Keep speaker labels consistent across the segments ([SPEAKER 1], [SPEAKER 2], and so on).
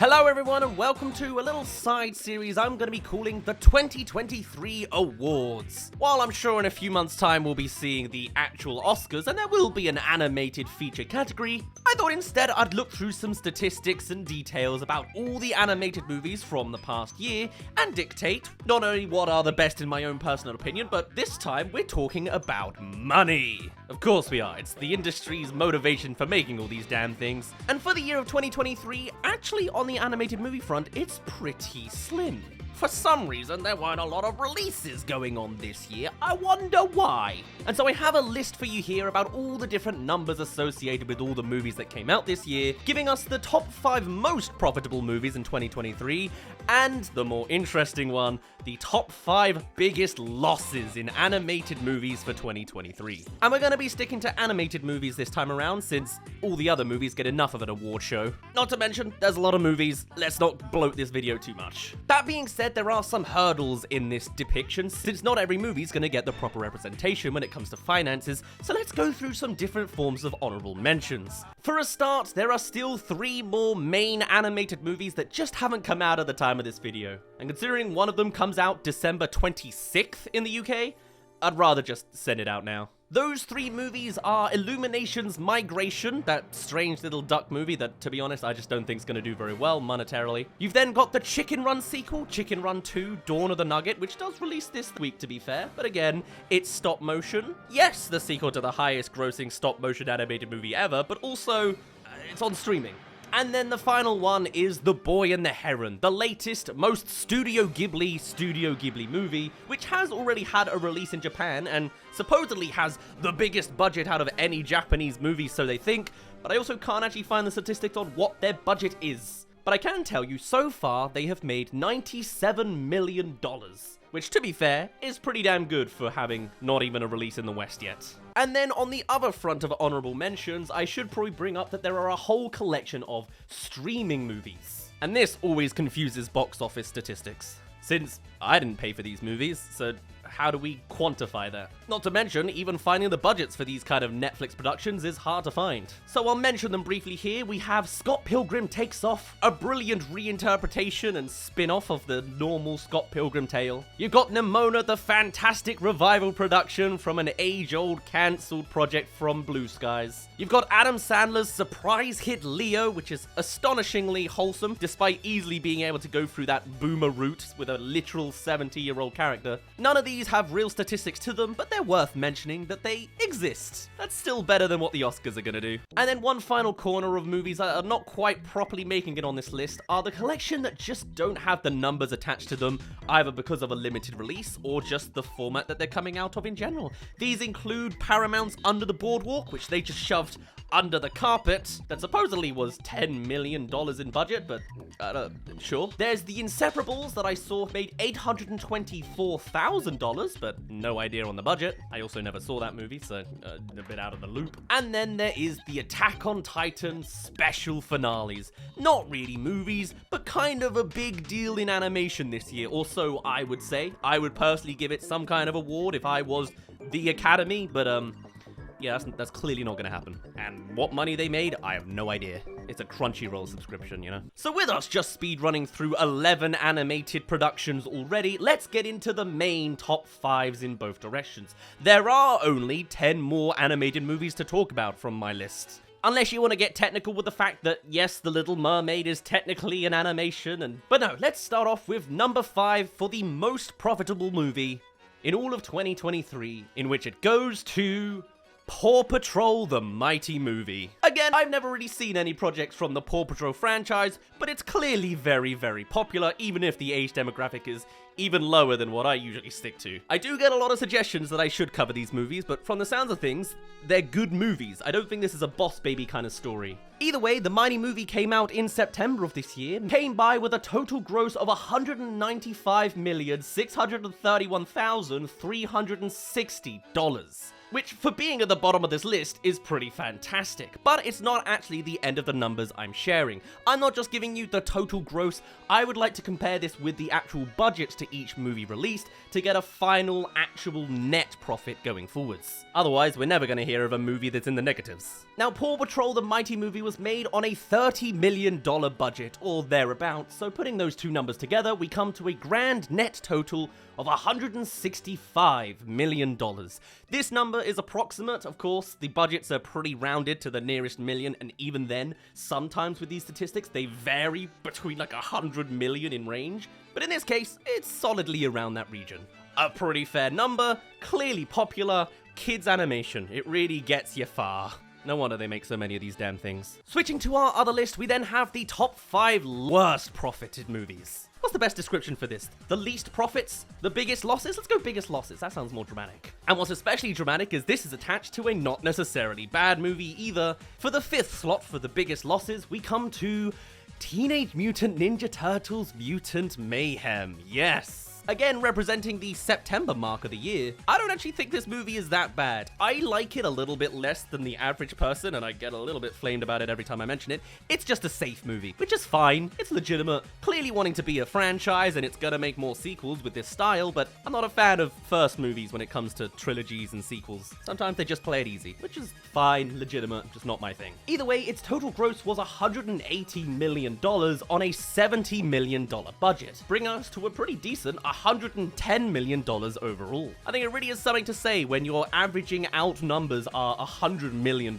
[SPEAKER 1] Hello everyone and welcome to a little side series I'm going to be calling the 2023 Awards. While I'm sure in a few months' time we'll be seeing the actual Oscars and there will be an animated feature category, I thought instead I'd look through some statistics and details about all the animated movies from the past year and dictate not only what are the best in my own personal opinion, but this time we're talking about money. Of course we are, it's the industry's motivation for making all these damn things. And for the year of 2023, actually on the animated movie front, it's pretty slim. For some reason, there weren't a lot of releases going on this year. I wonder why. And so I have a list for you here about all the different numbers associated with all the movies that came out this year, giving us the top 5 most profitable movies in 2023, and the more interesting one, the top 5 biggest losses in animated movies for 2023. And we're going to be sticking to animated movies this time around, since all the other movies get enough of an award show. Not to mention, there's a lot of movies, let's not bloat this video too much. That being said, there are some hurdles in this depiction, since not every movie is going to get the proper representation when it comes to finances, so let's go through some different forms of honorable mentions. For a start, there are still 3 more main animated movies that just haven't come out at the time of this video, and considering one of them comes out December 26th in the UK, I'd rather just send it out now. Those 3 movies are Illumination's Migration, that strange little duck movie that, to be honest, I just don't think is going to do very well monetarily. You've then got the Chicken Run sequel, Chicken Run 2, Dawn of the Nugget, which does release this week to be fair, but again, it's stop motion. Yes, the sequel to the highest grossing stop motion animated movie ever, but also, it's on streaming. And then the final one is The Boy and the Heron, the latest, most Studio Ghibli movie, which has already had a release in Japan and supposedly has the biggest budget out of any Japanese movie, so they think, but I also can't actually find the statistics on what their budget is. But I can tell you, so far, they have made $97 million, which, to be fair, is pretty damn good for having not even a release in the West yet. And then on the other front of honorable mentions, I should probably bring up that there are a whole collection of streaming movies. And this always confuses box office statistics, since I didn't pay for these movies, so how do we quantify that? Not to mention, even finding the budgets for these kind of Netflix productions is hard to find. So I'll mention them briefly here. We have Scott Pilgrim Takes Off, a brilliant reinterpretation and spin-off of the normal Scott Pilgrim tale. You've got Nimona, the fantastic revival production from an age-old cancelled project from Blue Skies. You've got Adam Sandler's surprise hit Leo, which is astonishingly wholesome, despite easily being able to go through that boomer route with a literal 70-year-old character. None of these have real statistics to them, but they're worth mentioning that they exist. That's still better than what the Oscars are gonna do. And then one final corner of movies that are not quite properly making it on this list are the collection that just don't have the numbers attached to them, either because of a limited release or just the format that they're coming out of in general. These include Paramount's Under the Boardwalk, which they just shoved under the carpet, that supposedly was $10 million in budget, but sure. There's The Inseparables that I saw made $824,000, but no idea on the budget. I also never saw that movie, so a bit out of the loop. And then there is the Attack on Titan special finales. Not really movies, but kind of a big deal in animation this year, or so I would say. I would personally give it some kind of award if I was the Academy, but yeah, that's clearly not going to happen. And what money they made, I have no idea. It's a Crunchyroll subscription, you know? So with us just speedrunning through 11 animated productions already, let's get into the main top 5s in both directions. There are only 10 more animated movies to talk about from my list. Unless you want to get technical with the fact that, yes, The Little Mermaid is technically an animation, but no, let's start off with number 5 for the most profitable movie in all of 2023, in which it goes to Paw Patrol The Mighty movie. Again, I've never really seen any projects from the Paw Patrol franchise, but it's clearly very, very popular, even if the age demographic is even lower than what I usually stick to. I do get a lot of suggestions that I should cover these movies, but from the sounds of things, they're good movies. I don't think this is a Boss Baby kind of story. Either way, The Mighty movie came out in September of this year, came by with a total gross of $195,631,360. which for being at the bottom of this list is pretty fantastic, but it's not actually the end of the numbers I'm sharing. I'm not just giving you the total gross, I would like to compare this with the actual budgets to each movie released to get a final actual net profit going forwards. Otherwise, we're never going to hear of a movie that's in the negatives. Now, Paw Patrol The Mighty movie was made on a $30 million budget, or thereabouts, so putting those two numbers together, we come to a grand net total of $165 million. This number is approximate, of course. The budgets are pretty rounded to the nearest million, and even then, sometimes with these statistics, they vary between like 100 million in range. But in this case, it's solidly around that region. A pretty fair number, clearly popular, kids animation. It really gets you far. No wonder they make so many of these damn things. Switching to our other list, we then have the top 5 worst profited movies. What's the best description for this? The least profits? The biggest losses? Let's go biggest losses, that sounds more dramatic. And what's especially dramatic is this is attached to a not necessarily bad movie either. For the 5th slot for the biggest losses, we come to Teenage Mutant Ninja Turtles Mutant Mayhem. Yes! Again, representing the September mark of the year, I don't actually think this movie is that bad. I like it a little bit less than the average person, and I get a little bit flamed about it every time I mention it. It's just a safe movie, which is fine. It's legitimate, clearly wanting to be a franchise, and it's gonna make more sequels with this style, but I'm not a fan of first movies when it comes to trilogies and sequels. Sometimes they just play it easy, which is fine, legitimate, just not my thing. Either way, its total gross was $180 million on a $70 million budget, bringing us to a pretty decent $110 million overall. I think it really is something to say when your averaging out numbers are $100 million.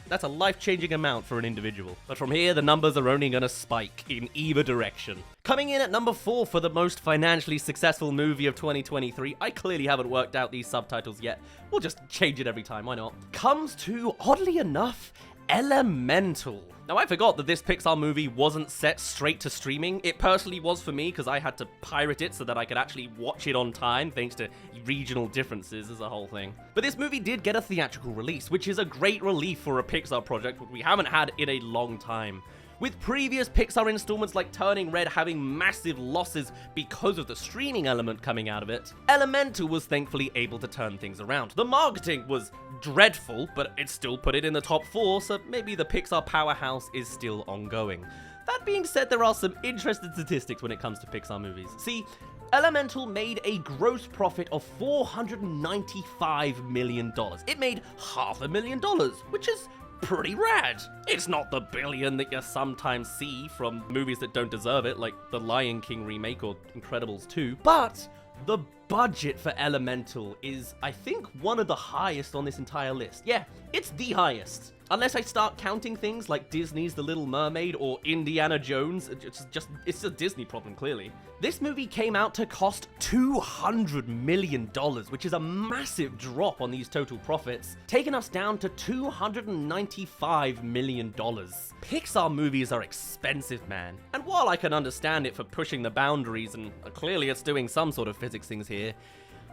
[SPEAKER 1] That's a life-changing amount for an individual. But from here, the numbers are only gonna spike in either direction. Coming in at number 4 for the most financially successful movie of 2023, I clearly haven't worked out these subtitles yet. We'll just change it every time, why not? Comes to, oddly enough, Elemental. Now, I forgot that this Pixar movie wasn't set straight to streaming. It personally was for me because I had to pirate it so that I could actually watch it on time thanks to regional differences as a whole thing. But this movie did get a theatrical release, which is a great relief for a Pixar project which we haven't had in a long time. With previous Pixar installments like Turning Red having massive losses because of the streaming element coming out of it, Elemental was thankfully able to turn things around. The marketing was dreadful, but it still put it in the top 4, so maybe the Pixar powerhouse is still ongoing. That being said, there are some interesting statistics when it comes to Pixar movies. See, Elemental made a gross profit of $495 million. It made $500,000, which is pretty rad. It's not the billion that you sometimes see from movies that don't deserve it, like the Lion King remake or Incredibles 2, but the budget for Elemental is, I think, one of the highest on this entire list. Yeah, it's the highest. Unless I start counting things like Disney's The Little Mermaid or Indiana Jones, it's a Disney problem, clearly. This movie came out to cost $200 million, which is a massive drop on these total profits, taking us down to $295 million. Pixar movies are expensive, man. And while I can understand it for pushing the boundaries, and clearly it's doing some sort of physics things here,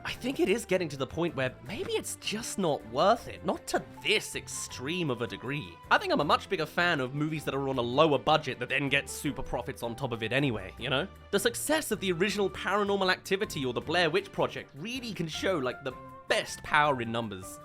[SPEAKER 1] I think it is getting to the point where maybe it's just not worth it, not to this extreme of a degree. I think I'm a much bigger fan of movies that are on a lower budget that then get super profits on top of it anyway, you know? The success of the original Paranormal Activity or the Blair Witch Project really can show like the best power in numbers.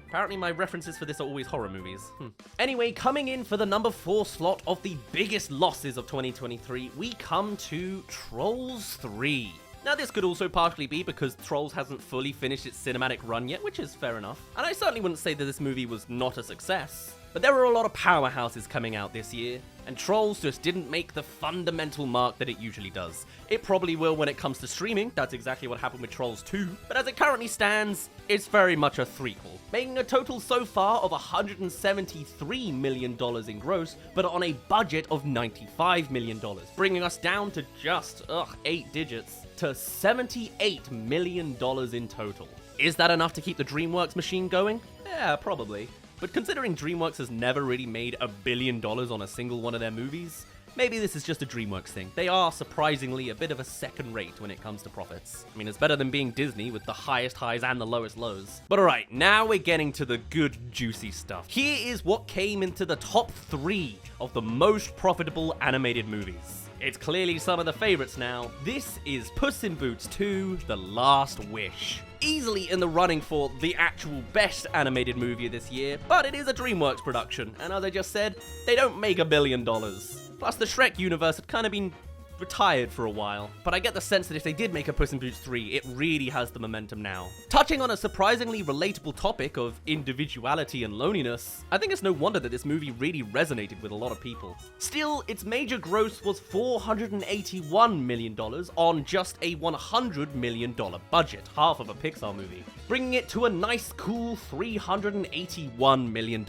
[SPEAKER 1] Apparently my references for this are always horror movies. Anyway, coming in for the number 4 slot of the biggest losses of 2023, we come to Trolls 3. Now, this could also partially be because Trolls hasn't fully finished its cinematic run yet, which is fair enough. And I certainly wouldn't say that this movie was not a success. But there were a lot of powerhouses coming out this year, and Trolls just didn't make the fundamental mark that it usually does. It probably will when it comes to streaming, that's exactly what happened with Trolls 2, but as it currently stands, it's very much a threequel, making a total so far of $173 million in gross, but on a budget of $95 million, bringing us down to just, 8 digits, to $78 million in total. Is that enough to keep the DreamWorks machine going? Yeah, probably. But considering DreamWorks has never really made $1 billion on a single one of their movies, maybe this is just a DreamWorks thing. They are surprisingly a bit of a second rate when it comes to profits. I mean, it's better than being Disney with the highest highs and the lowest lows. But alright, now we're getting to the good juicy stuff. Here is what came into the top 3 of the most profitable animated movies. It's clearly some of the favorites now. This is Puss in Boots 2: The Last Wish. Easily in the running for the actual best animated movie of this year, but it is a DreamWorks production, and as I just said, they don't make $1 billion. Plus, the Shrek universe had kind of been retired for a while, but I get the sense that if they did make a Puss in Boots 3, it really has the momentum now. Touching on a surprisingly relatable topic of individuality and loneliness, I think it's no wonder that this movie really resonated with a lot of people. Still, its major gross was $481 million on just a $100 million budget, half of a Pixar movie, bringing it to a nice cool $381 million.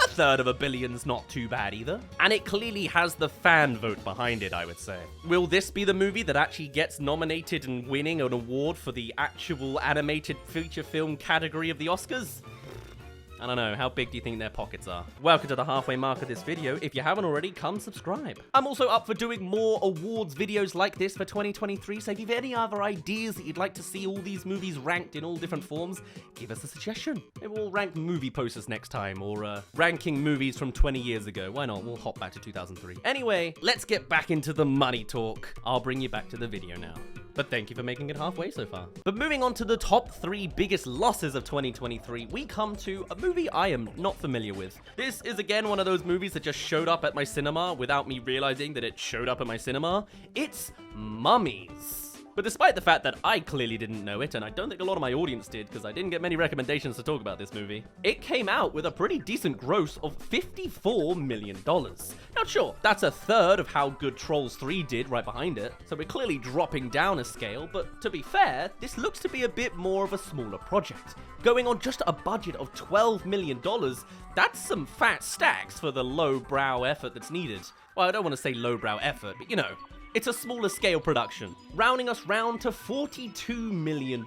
[SPEAKER 1] A third of $1 billion's not too bad either. And it clearly has the fan vote behind it, I would say. Will this be the movie that actually gets nominated and winning an award for the actual animated feature film category of the Oscars? I don't know, how big do you think their pockets are? Welcome to the halfway mark of this video. If you haven't already, come subscribe. I'm also up for doing more awards videos like this for 2023, so if you have any other ideas that you'd like to see all these movies ranked in all different forms, give us a suggestion. Maybe we'll rank movie posters next time, or ranking movies from 20 years ago. Why not? We'll hop back to 2003. Anyway, let's get back into the money talk. I'll bring you back to the video now. But thank you for making it halfway so far. But moving on to the top 3 biggest losses of 2023, we come to a movie I am not familiar with. This is again one of those movies that just showed up at my cinema without me realizing that it showed up at my cinema. It's Mummies. But despite the fact that I clearly didn't know it, and I don't think a lot of my audience did because I didn't get many recommendations to talk about this movie, it came out with a pretty decent gross of $54 million. Now sure, that's a third of how good Trolls 3 did right behind it, so we're clearly dropping down a scale, but to be fair, this looks to be a bit more of a smaller project. Going on just a budget of $12 million, that's some fat stacks for the lowbrow effort that's needed. Well, I don't want to say lowbrow effort, but you know, it's a smaller scale production. Rounding us round to $42 million,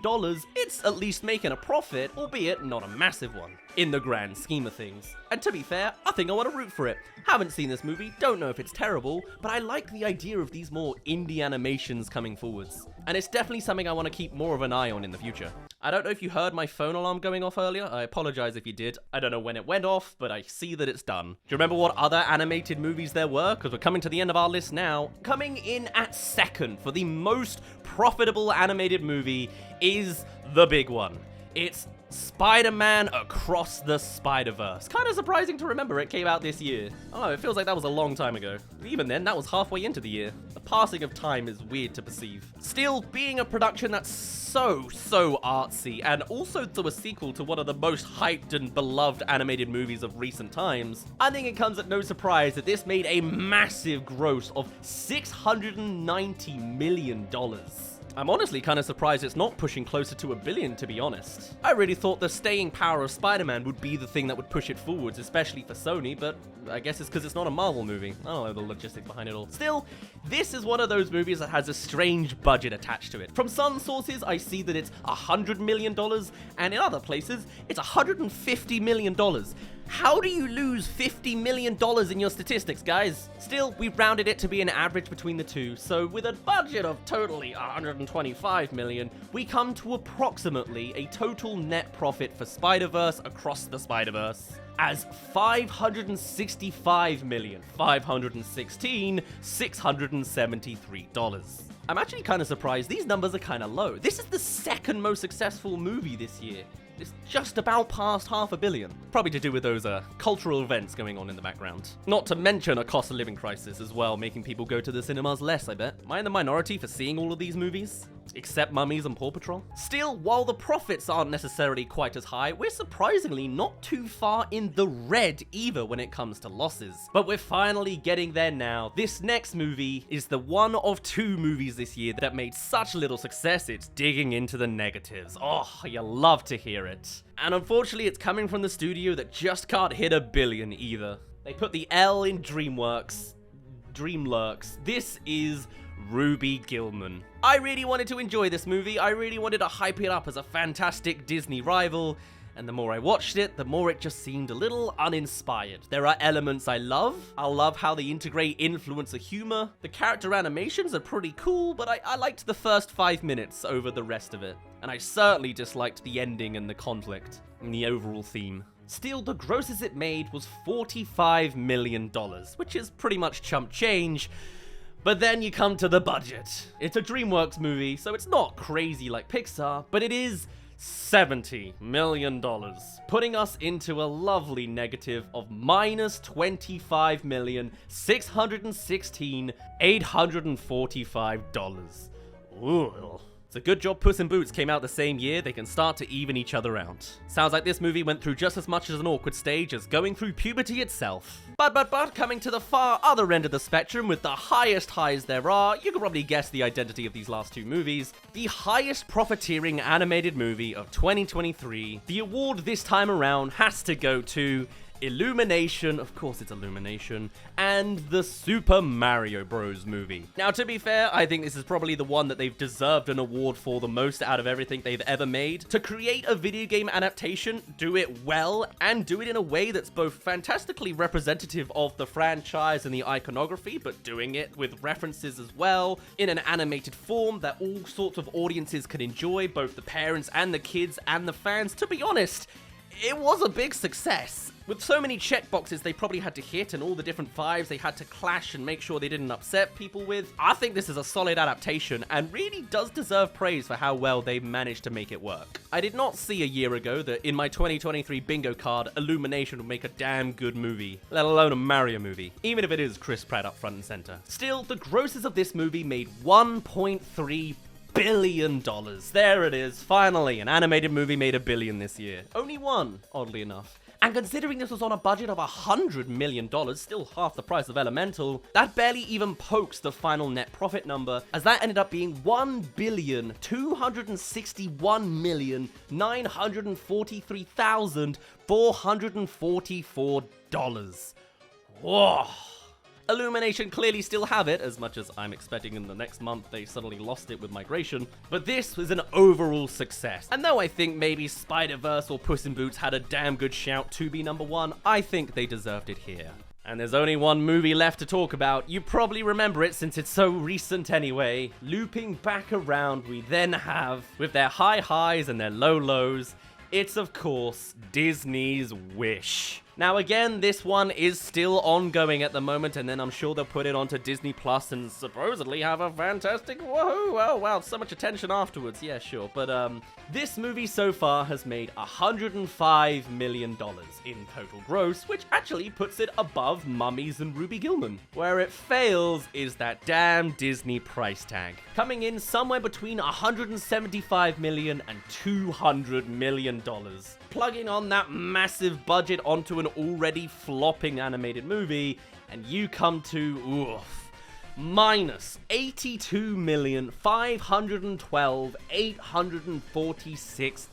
[SPEAKER 1] it's at least making a profit, albeit not a massive one, in the grand scheme of things. And to be fair, I think I want to root for it. Haven't seen this movie, don't know if it's terrible, but I like the idea of these more indie animations coming forwards. And it's definitely something I want to keep more of an eye on in the future. I don't know if you heard my phone alarm going off earlier. I apologize if you did. I don't know when it went off, but I see that it's done. Do you remember what other animated movies there were? Because we're coming to the end of our list now. Coming in at second for the most profitable animated movie is the big one. It's SpiderMan Across the Spider-Verse. Kind of surprising to remember it came out this year. Oh, it feels like that was a long time ago. Even then, that was halfway into the year. The passing of time is weird to perceive. Still, being a production that's so artsy, and also to a sequel to one of the most hyped and beloved animated movies of recent times, I think it comes at no surprise that this made a massive gross of $690 million. I'm honestly kind of surprised it's not pushing closer to $1 billion, to be honest. I really thought the staying power of Spider-Man would be the thing that would push it forwards, especially for Sony, but I guess it's because it's not a Marvel movie. I don't know the logistics behind it all. Still, this is one of those movies that has a strange budget attached to it. From some sources, I see that it's $100 million, and in other places, it's $150 million. How do you lose $50 million in your statistics, guys? Still, we've rounded it to be an average between the two, so with a budget of totally $125 million, we come to approximately a total net profit for Spider-Verse Across the Spider-Verse as $565,516,673. I'm actually kind of surprised. These numbers are kind of low. This is the second most successful movie this year. It's just about past $500 million. Probably to do with those cultural events going on in the background. Not to mention a cost of living crisis as well, making people go to the cinemas less, I bet. Am I in the minority for seeing all of these movies? Except Mummies and Paw Patrol? Still, while the profits aren't necessarily quite as high, we're surprisingly not too far in the red either when it comes to losses. But we're finally getting there now. This next movie is the one of 2 movies this year that made such little success it's digging into the negatives. Oh, you love to hear it. And unfortunately, it's coming from the studio that just can't hit $1 billion either. They put the L in DreamWorks. This is Ruby Gillman. I really wanted to enjoy this movie. I really wanted to hype it up as a fantastic Disney rival. And the more I watched it, the more it just seemed a little uninspired. There are elements I love. I love how they integrate influencer humor. The character animations are pretty cool, but I liked the first 5 minutes over the rest of it. And I certainly disliked the ending and the conflict and the overall theme. Still, the grosses it made was $45 million, which is pretty much chump change. But then you come to the budget. It's a DreamWorks movie, so it's not crazy like Pixar, but it is $70 million, putting us into a lovely negative of minus $25,616,845. Ooh. It's a good job Puss in Boots came out the same year. They can start to even each other out. Sounds like this movie went through just as much as an awkward stage as going through puberty itself. But coming to the far other end of the spectrum with the highest highs there are, you can probably guess the identity of these last two movies. The highest profiteering animated movie of 2023. The award this time around has to go to Illumination, of course it's Illumination, and the Super Mario Bros. Movie. Now, to be fair, I think this is probably the one that they've deserved an award for the most out of everything they've ever made. To create a video game adaptation, do it well, and do it in a way that's both fantastically representative of the franchise and the iconography, but doing it with references as well, in an animated form that all sorts of audiences can enjoy, both the parents and the kids and the fans. To be honest, it was a big success. With so many checkboxes they probably had to hit and all the different vibes they had to clash and make sure they didn't upset people with, I think this is a solid adaptation and really does deserve praise for how well they managed to make it work. I did not see a year ago that in my 2023 bingo card, Illumination would make a damn good movie, let alone a Mario movie, even if it is Chris Pratt up front and center. Still, the grosses of this movie made $1.3 billion. There it is, finally, an animated movie made $1 billion this year. Only one, oddly enough. And considering this was on a budget of $100 million, still half the price of Elemental, that barely even pokes the final net profit number, as that ended up being $1,261,943,444. Whoa. Illumination clearly still have it, as much as I'm expecting in the next month they suddenly lost it with migration, but this was an overall success. And though I think maybe Spider-Verse or Puss in Boots had a damn good shout to be number one, I think they deserved it here. And there's only one movie left to talk about. You probably remember it since it's so recent anyway. Looping back around, we then have, with their high highs and their low lows, it's of course Disney's Wish. Now again, this one is still ongoing at the moment, and then I'm sure they'll put it onto Disney Plus and supposedly have a fantastic woohoo. Oh wow, so much attention afterwards. Yeah, sure. But this movie so far has made $105 million in total gross, which actually puts it above Mummies and Ruby Gillman. Where it fails is that damn Disney price tag, coming in somewhere between $175 million and $200 million. Plugging on that massive budget onto an already flopping animated movie, and you come to, minus $82,512,846.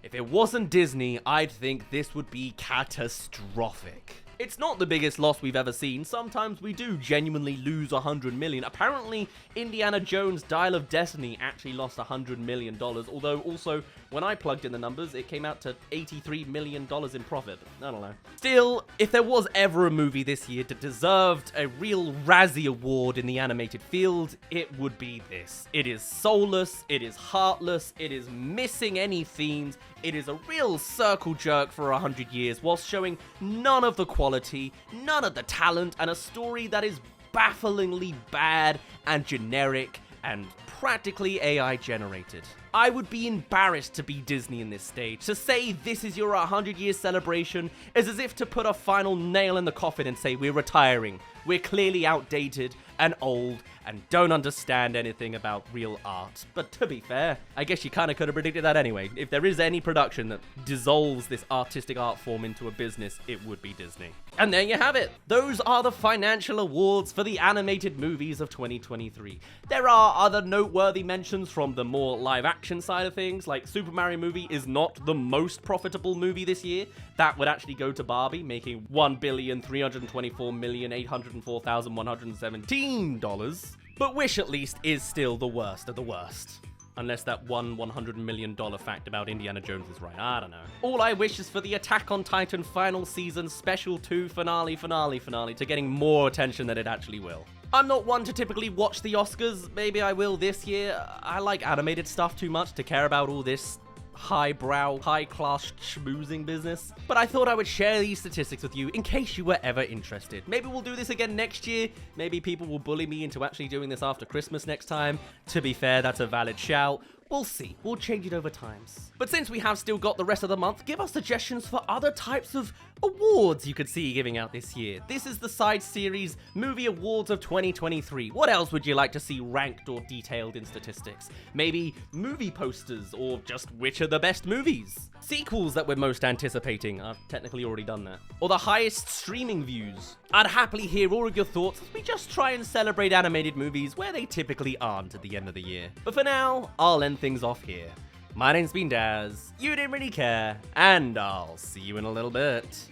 [SPEAKER 1] If it wasn't Disney, I'd think this would be catastrophic. It's not the biggest loss we've ever seen. Sometimes we do genuinely lose $100 million. Apparently, Indiana Jones' Dial of Destiny actually lost $100 million, although also, when I plugged in the numbers, it came out to $83 million in profit. I don't know. Still, if there was ever a movie this year that deserved a real Razzie Award in the animated field, it would be this. It is soulless, it is heartless, it is missing any themes, it is a real circle jerk for 100 years, whilst showing none of the quality, none of the talent, and a story that is bafflingly bad and generic and practically AI generated. I would be embarrassed to be Disney in this stage. To say this is your 100-year celebration is as if to put a final nail in the coffin and say we're retiring. We're clearly outdated and old and don't understand anything about real art. But to be fair, I guess you kind of could have predicted that anyway. If there is any production that dissolves this artistic art form into a business, it would be Disney. And there you have it. Those are the financial awards for the animated movies of 2023. There are other noteworthy mentions from the more live-action side of things, like Super Mario movie is not the most profitable movie this year. That would actually go to Barbie, making $1,324,804,117. But Wish at least is still the worst of the worst. Unless that one $100 million fact about Indiana Jones is right. I don't know. All I wish is for the Attack on Titan final season special 2 finale to getting more attention than it actually will. I'm not one to typically watch the Oscars. Maybe I will this year. I like animated stuff too much to care about all this highbrow, high-class schmoozing business. But I thought I would share these statistics with you in case you were ever interested. Maybe we'll do this again next year. Maybe people will bully me into actually doing this after Christmas next time. To be fair, that's a valid shout. We'll see. We'll change it over times. But since we have still got the rest of the month, give us suggestions for other types of awards you could see giving out this year. This is the side series Movie Awards of 2023. What else would you like to see ranked or detailed in statistics? Maybe movie posters, or just which are the best movies? Sequels that we're most anticipating. I've technically already done that. Or the highest streaming views. I'd happily hear all of your thoughts as we just try and celebrate animated movies where they typically aren't at the end of the year. But for now, I'll end things off here. My name's been Daz, you didn't really care, and I'll see you in a little bit.